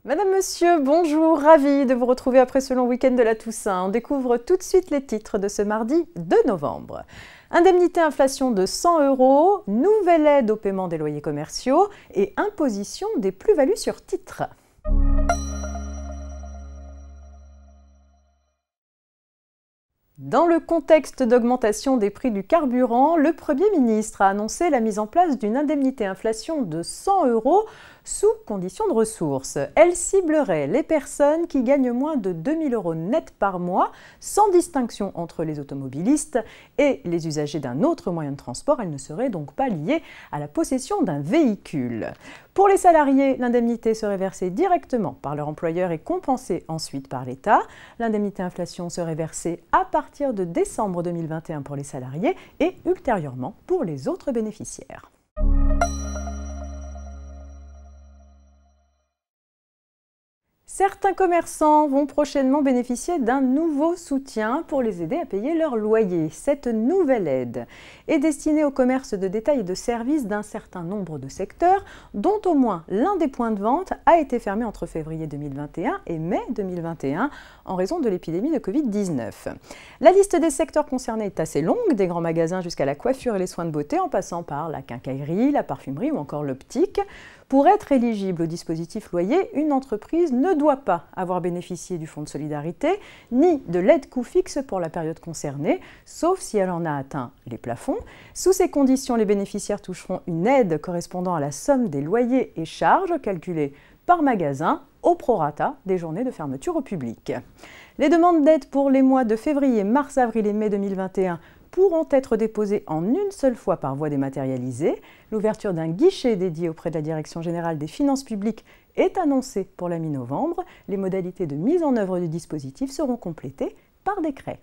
Madame, Monsieur, bonjour, ravi de vous retrouver après ce long week-end de la Toussaint. On découvre tout de suite les titres de ce mardi 2 novembre. Indemnité inflation de 100 €, nouvelle aide au paiement des loyers commerciaux et imposition des plus-values sur titres. Dans le contexte d'augmentation des prix du carburant, le Premier ministre a annoncé la mise en place d'une indemnité inflation de 100 € sous condition de ressources. Elle ciblerait les personnes qui gagnent moins de 2 000 € net par mois, sans distinction entre les automobilistes et les usagers d'un autre moyen de transport. Elle ne serait donc pas liée à la possession d'un véhicule. Pour les salariés, l'indemnité serait versée directement par leur employeur et compensée ensuite par l'État. L'indemnité inflation serait versée à partir de décembre 2021 pour les salariés et ultérieurement pour les autres bénéficiaires. Certains commerçants vont prochainement bénéficier d'un nouveau soutien pour les aider à payer leur loyer. Cette nouvelle aide est destinée au commerce de détail et de services d'un certain nombre de secteurs, dont au moins l'un des points de vente a été fermé entre février 2021 et mai 2021 en raison de l'épidémie de Covid-19. La liste des secteurs concernés est assez longue, des grands magasins jusqu'à la coiffure et les soins de beauté, en passant par la quincaillerie, la parfumerie ou encore l'optique. Pour être éligible au dispositif loyer, une entreprise ne doit pas avoir bénéficié du fonds de solidarité ni de l'aide coût fixe pour la période concernée, sauf si elle en a atteint les plafonds. Sous ces conditions, les bénéficiaires toucheront une aide correspondant à la somme des loyers et charges calculée par magasin au prorata des journées de fermeture au public. Les demandes d'aide pour les mois de février, mars, avril et mai 2021 pourront être déposées en une seule fois par voie dématérialisée. L'ouverture d'un guichet dédié auprès de la Direction générale des finances publiques est annoncée pour la mi-novembre. Les modalités de mise en œuvre du dispositif seront complétées par décret.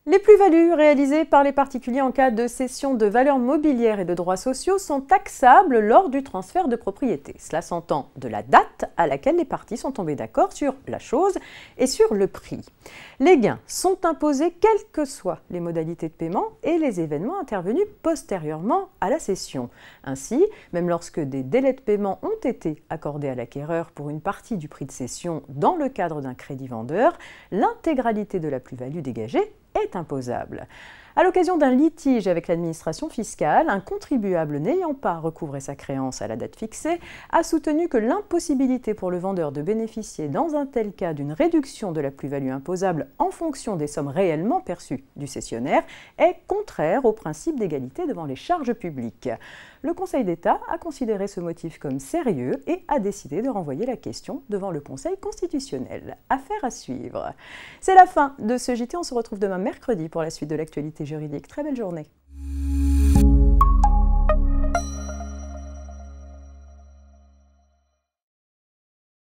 Les plus-values réalisées par les particuliers en cas de cession de valeurs mobilières et de droits sociaux sont taxables lors du transfert de propriété. Cela s'entend de la date à laquelle les parties sont tombées d'accord sur la chose et sur le prix. Les gains sont imposés quelles que soient les modalités de paiement et les événements intervenus postérieurement à la cession. Ainsi, même lorsque des délais de paiement ont été accordés à l'acquéreur pour une partie du prix de cession dans le cadre d'un crédit vendeur, l'intégralité de la plus-value dégagée est imposable. À l'occasion d'un litige avec l'administration fiscale, un contribuable n'ayant pas recouvré sa créance à la date fixée a soutenu que l'impossibilité pour le vendeur de bénéficier dans un tel cas d'une réduction de la plus-value imposable en fonction des sommes réellement perçues du cessionnaire est contraire au principe d'égalité devant les charges publiques. Le Conseil d'État a considéré ce motif comme sérieux et a décidé de renvoyer la question devant le Conseil constitutionnel. Affaire à suivre. C'est la fin de ce JT, on se retrouve demain mercredi pour la suite de l'actualité juridique. Très belle journée.